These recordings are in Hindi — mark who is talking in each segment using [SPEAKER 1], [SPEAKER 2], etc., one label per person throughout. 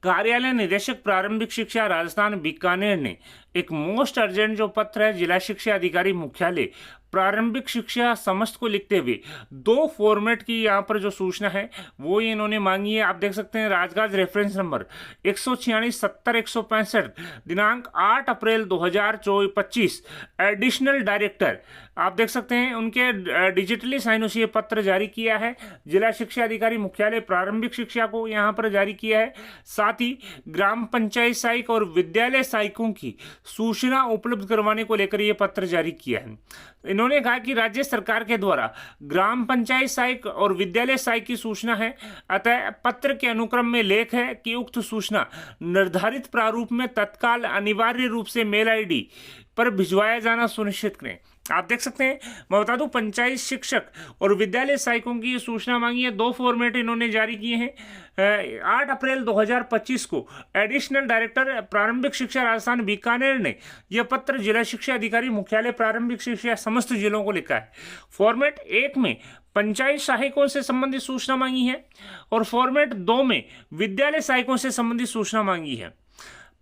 [SPEAKER 1] कार्यालय निदेशक प्रारंभिक शिक्षा राजस्थान बीकानेर ने एक मोस्ट अर्जेंट जो पत्र है जिला शिक्षा अधिकारी मुख्यालय प्रारंभिक शिक्षा समस्त को लिखते हुए दो फॉर्मेट की यहाँ पर जो सूचना है वो ये इन्होंने मांगी है। आप देख सकते हैं राजगाज रेफरेंस नंबर 146-70-165 दिनांक 8 अप्रैल 2025 एडिशनल डायरेक्टर आप देख सकते हैं उनके डिजिटली साइनों से ये पत्र जारी किया है। जिला शिक्षा अधिकारी मुख्यालय प्रारंभिक शिक्षा को यहाँ पर जारी किया है। साथ ही ग्राम पंचायत सहायक और विद्यालय सहायकों की सूचना उपलब्ध करवाने को लेकर ये पत्र जारी किया है। इन्होंने कहा कि राज्य सरकार के द्वारा ग्राम पंचायत सहायक और विद्यालय सहायक की सूचना है, अतः पत्र के अनुक्रम में लेख है कि उक्त सूचना निर्धारित प्रारूप में तत्काल अनिवार्य रूप से मेल आईडी पर भिजवाया जाना सुनिश्चित करें। आप देख सकते हैं, मैं बता दूं पंचायत शिक्षक और विद्यालय सहायकों की ये सूचना मांगी है। दो फॉर्मेट इन्होंने जारी किए हैं। 8 अप्रैल 2025 को एडिशनल डायरेक्टर प्रारंभिक शिक्षा राजस्थान बीकानेर ने यह पत्र जिला शिक्षा अधिकारी मुख्यालय प्रारंभिक शिक्षा समस्त जिलों को लिखा है। फॉर्मेट 1 में पंचायत सहायकों से संबंधित सूचना मांगी है और फॉर्मेट 2 में विद्यालय सहायकों से संबंधित सूचना मांगी है।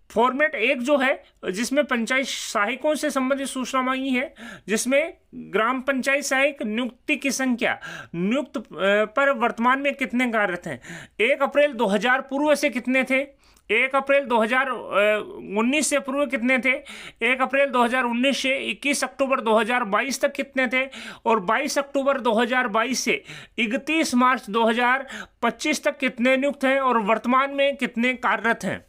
[SPEAKER 1] फॉर्मेट 1 जो है जिसमें पंचायत सहायकों से संबंधित सूचना मांगी है, जिसमें ग्राम पंचायत सहायक नियुक्ति की संख्या नियुक्त पर वर्तमान में कितने कार्यरत हैं, 1 अप्रैल 2000 पूर्व से कितने थे, 1 अप्रैल 2019 से पूर्व कितने थे, 1 अप्रैल 2019 से 21 अक्टूबर 2022 तक कितने थे और 22 अक्टूबर 2022 से 31 मार्च 2025 तक कितने नियुक्त हैं और वर्तमान में कितने कार्यरत हैं।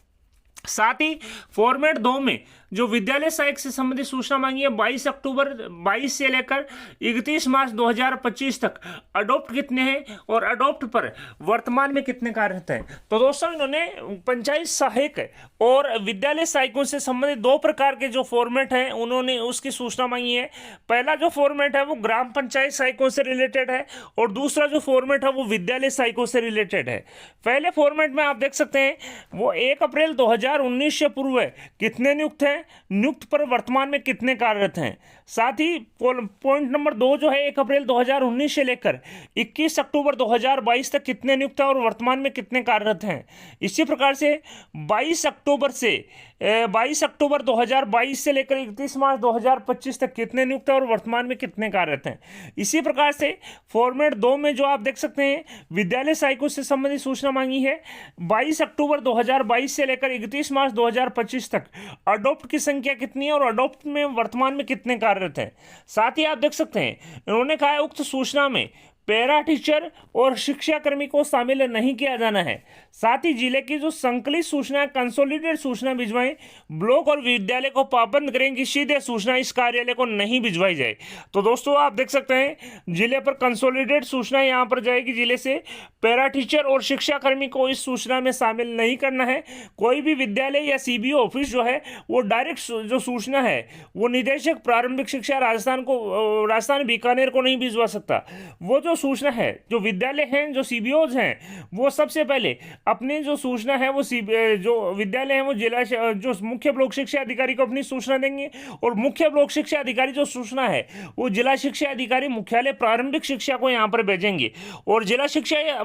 [SPEAKER 1] साथ ही फॉर्मेट 2 में जो विद्यालय सहायक से संबंधित सूचना मांगी है 22 अक्टूबर 22 से लेकर 31 मार्च 2025 तक अडॉप्ट कितने हैं और अडॉप्ट पर वर्तमान में कितने कार्यरत हैं। तो दोस्तों इन्होंने पंचायत सहायक और विद्यालय सहायकों से संबंधित दो प्रकार के जो फॉर्मेट हैं उन्होंने उसकी सूचना मांगी है। पहला जो फॉर्मेट है वो ग्राम पंचायत सहायकों से रिलेटेड है और दूसरा जो फॉर्मेट है वो विद्यालय सहायकों से रिलेटेड है। पहले फॉर्मेट में आप देख सकते हैं वो 1 अप्रैल 2019 से पूर्व कितने नियुक्त हैं, नियुक्त पर वर्तमान में कितने कार्यरत हैं। साथ ही पॉइंट नंबर 2 जो है 1 अप्रैल 2019 से लेकर 21 अक्टूबर 2022 तक कितने नियुक्त हैं और वर्तमान में कितने कार्यरत हैं। इसी प्रकार से 22 अक्टूबर 2022 से लेकर 31 मार्च 2025 तक कितने नियुक्त हैं और वर्तमान में कितने कार्यरत हैं। इसी प्रकार से फॉर्मेट 2 में जो आप देख सकते हैं विद्यालय सहायकों से संबंधित सूचना मांगी है 22 अक्टूबर 2022 से लेकर 31 मार्च 2025 तक अडॉप्ट की संख्या कितनी है और अडॉप्ट में वर्तमान में कितने कार्यरत हैं। साथ ही आप देख सकते हैं इन्होंने कहा है उक्त सूचना में पैरा टीचर और शिक्षाकर्मी को शामिल नहीं किया जाना है। साथ ही जिले की जो संकलित सूचना कंसोलिडेट सूचना भिजवाएं, ब्लॉक और विद्यालय को पाबंद करें कि सीधे सूचना इस कार्यालय को नहीं भिजवाई जाए। तो दोस्तों आप देख सकते हैं जिले पर कंसोलिडेट सूचना यहाँ पर जाएगी जिले से, पैरा टीचर और शिक्षाकर्मी को इस सूचना में शामिल नहीं करना है। कोई भी विद्यालय या सीबीओ ऑफिस जो है वो डायरेक्ट जो सूचना है वो निदेशक प्रारंभिक शिक्षा राजस्थान बीकानेर को नहीं भिजवा सकता। वो जो सूचना है जो विद्यालय हैं जो सीबीओज हैं वो सबसे पहले अपनी जो सूचना है वो जो विद्यालय है वो जिला जो मुख्य ब्लॉक शिक्षा अधिकारी को अपनी सूचना देंगे और मुख्य ब्लॉक शिक्षा अधिकारी जो सूचना है वो जिला शिक्षा अधिकारी मुख्यालय प्रारंभिक शिक्षा को यहाँ पर भेजेंगे और जिला शिक्षा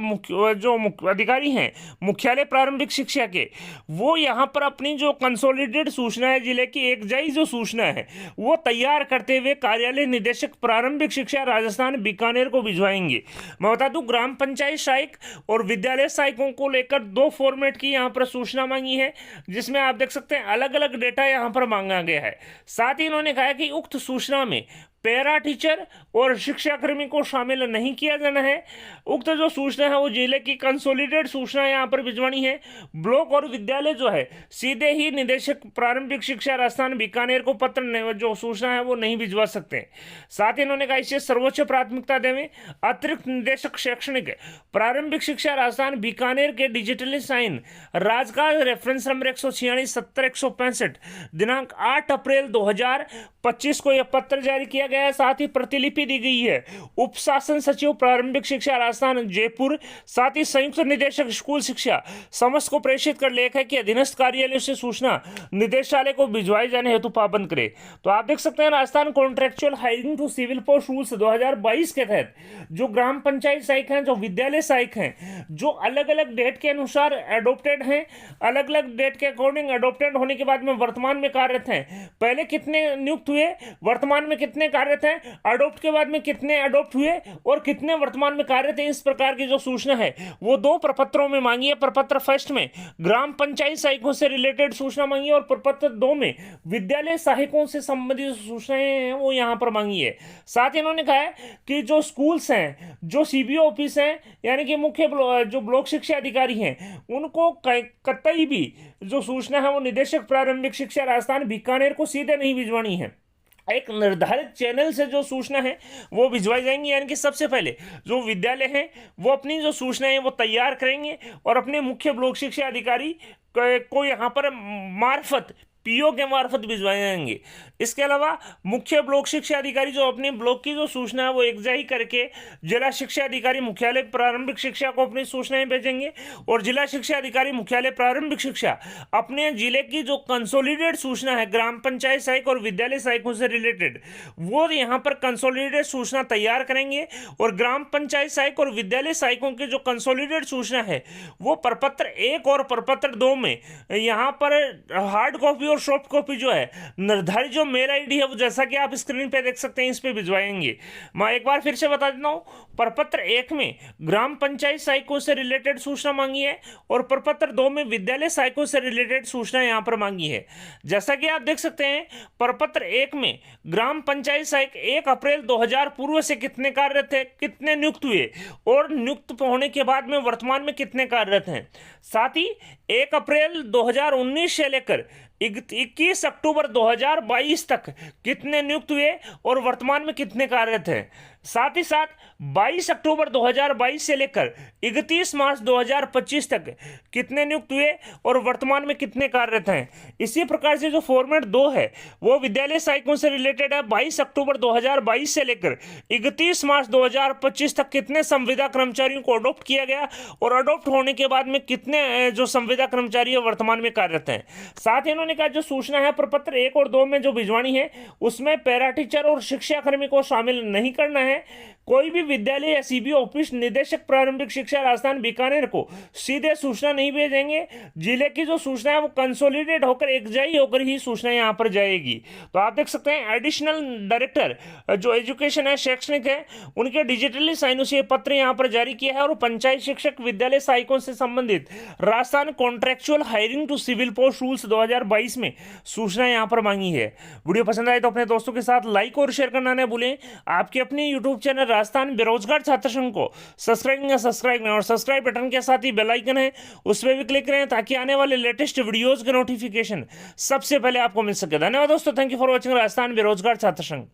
[SPEAKER 1] जो अधिकारी हैं मुख्यालय प्रारंभिक शिक्षा के वो यहाँ पर अपनी जो कंसोलिडेट सूचना है जिले की एकजाई जो सूचना है वो तैयार करते हुए कार्यालय निदेशक प्रारंभिक शिक्षा राजस्थान बीकानेर को भिजवाएंगे। मैं बता दूं ग्राम पंचायत सहायक और विद्यालय सहायकों को लेकर दो फॉर्मेट की यहां पर सूचना मांगी है जिसमें आप देख सकते हैं अलग अलग डेटा यहां पर मांगा गया है। साथ ही इन्होंने कहा कि उक्त सूचना में पैरा टीचर और शिक्षाकर्मी को शामिल नहीं किया जाना है। उक्त जो सूचना है वो जिले की कंसोलिडेट सूचना यहाँ पर भिजवानी है। ब्लॉक और विद्यालय जो है सीधे ही निदेशक प्रारंभिक शिक्षा राजस्थान बीकानेर को पत्र जो सूचना है वो नहीं भिजवा सकते। साथ ही इन्होंने कहा इसे सर्वोच्च प्राथमिकता देवें। अतिरिक्त निदेशक शैक्षणिक प्रारंभिक शिक्षा राजस्थान बीकानेर के डिजिटली साइन राजकाज रेफरेंस नंबर 146-70-165 दिनांक 8 अप्रैल 2025 को यह पत्र जारी किया गया है, साथ ही प्रतिलिपि दी गई है। उप शासन सचिव प्रारंभिक शिक्षा राजस्थान जयपुर, साथ ही संयुक्त निदेशक स्कूल शिक्षा समस्त को प्रेषित कर लेख है कि अधीनस्थ कार्यालय से सूचना निदेशालय को भिजवाए जाने हेतु पाबंद करे। तो आप देख सकते हैं Rajasthan contractual hiring to civil post rules 2022 के तहत जो ग्राम पंचायत सहायक हैं, जो विद्यालय सहायक हैं, जो अलग अलग डेट के अनुसार एडोप्टेड हैं, अलग अलग डेट के अकॉर्डिंग एडोप्टेड होने के बाद में वर्तमान में कार्यरत हैं, पहले कितने नियुक्त हुए, वर्तमान में कितने कार्यरत हैं, अडोप्ट के बाद में कितने अडोप्ट हुए और कितने वर्तमान में कार्यरत हैं, इस प्रकार की जो सूचना है वो 2 प्रपत्रों में मांगी है। प्रपत्र फर्स्ट में ग्राम पंचायत सहायकों से रिलेटेड सूचना मांगी है और प्रपत्र 2 में विद्यालय सहायकों से संबंधित सूचनाएं हैं वो यहां पर मांगी है। साथ ही इन्होंने कहा है कि जो स्कूल्स हैं, जो सीबीओ ऑफिस हैं, यानी कि मुख्य जो ब्लॉक शिक्षा अधिकारी हैं, उनको कतई भी जो सूचना है वो निदेशक प्रारंभिक शिक्षा राजस्थान बीकानेर को सीधे नहीं भिजवानी है। एक निर्धारित चैनल से जो सूचना है वो भिजवाई जाएंगी, यानी कि सबसे पहले जो विद्यालय हैं वो अपनी जो सूचनाएं वो तैयार करेंगे और अपने मुख्य ब्लॉक शिक्षा अधिकारी को यहाँ पर मार्फत पीओ के मार्फत भिजवाए जाएंगे। इसके अलावा मुख्य ब्लॉक शिक्षा अधिकारी जो अपने ब्लॉक की जो सूचना है वो एकजाही करके जिला शिक्षा अधिकारी मुख्यालय प्रारंभिक शिक्षा को अपनी सूचनाएं भेजेंगे और जिला शिक्षा अधिकारी मुख्यालय प्रारंभिक शिक्षा अपने जिले की जो कंसोलिडेट सूचना है ग्राम पंचायत सहायक और विद्यालय सहायकों से रिलेटेड वो यहाँ पर कंसोलिडेट सूचना तैयार करेंगे और ग्राम पंचायत सहायक और विद्यालय सहायकों की जो कंसोलिडेट सूचना है वो प्रपत्र 1 और प्रपत्र 2 में यहाँ पर हार्ड कॉपी और सॉफ्ट कॉपी जो है निर्धारित जो मेल आईडी है वो जैसा कि आप स्क्रीन पे देख सकते हैं इस पे भिजवाएंगे। मैं एक बार फिर से बता देता हूँ, प्रपत्र 1 में ग्राम पंचायत सहायकों से रिलेटेड सूचना मांगी है और प्रपत्र 2 में विद्यालय सहायकों से रिलेटेड सूचना यहाँ पर मांगी है। जैसा कि आप देख सकते हैं प्रपत्र 1 में ग्राम पंचायत सहायक 1 अप्रैल 2000 पूर्व से कितने कार्यरत थे, कितने नियुक्त हुए और नियुक्त होने के बाद में वर्तमान में कितने कार्यरत हैं। साथ ही 1 अप्रैल 2019 से लेकर 21 अक्टूबर 2022 तक कितने नियुक्त हुए और वर्तमान में कितने कार्यरत हैं। साथ ही साथ 22 अक्टूबर 2022 से लेकर 31 मार्च 2025 तक कितने नियुक्त हुए और वर्तमान में कितने कार्यरत हैं। इसी प्रकार से जो फॉर्मेट 2 है वो विद्यालय सहायकों से रिलेटेड है। 22 अक्टूबर 2022 से लेकर 31 मार्च 2025 तक कितने संविदा कर्मचारियों को अडॉप्ट किया गया और अडॉप्ट होने के बाद में कितने जो संविदा कर्मचारी वर्तमान में कार्यरत हैं। साथ ही इन्होंने कहा जो सूचना है प्रपत्र 1 और 2 में जो भिजवानी है उसमें पैरा टीचर और शिक्षा कर्मी को शामिल नहीं करना है। कोई भी विद्यालय या सीबीओ ऑफिस निदेशक प्रारंभिक शिक्षा राजस्थान बीकानेर को सीधे सूचना नहीं भेजेंगे। जिले की जो सूचना है वो कंसोलिडेट होकर एकजाही होकर ही सूचना यहां पर जाएगी। तो आप देख सकते हैं एडिशनल डायरेक्टर जो एजुकेशन है, शैक्षणिक है, उनके डिजिटली साइन से पत्र यहां पर जारी किया है और पंचायत शिक्षक विद्यालय सहायकों से संबंधित Rajasthan contractual hiring to civil post rules 2022 में सूचना यहां पर मांगी है। वीडियो पसंद आए तो अपने दोस्तों के साथ लाइक और शेयर करना न भूलें। आपके अपने यूट्यूब चैनल राजस्थान बेरोजगार छात्र संघ को सब्सक्राइब करें और सब्सक्राइब बटन के साथ ही बेल आइकन है उस पर भी क्लिक करें ताकि आने वाले लेटेस्ट वीडियोस के नोटिफिकेशन सबसे पहले आपको मिल सके। धन्यवाद दोस्तों, thank you for watching Rajasthan बेरोजगार छात्र संघ।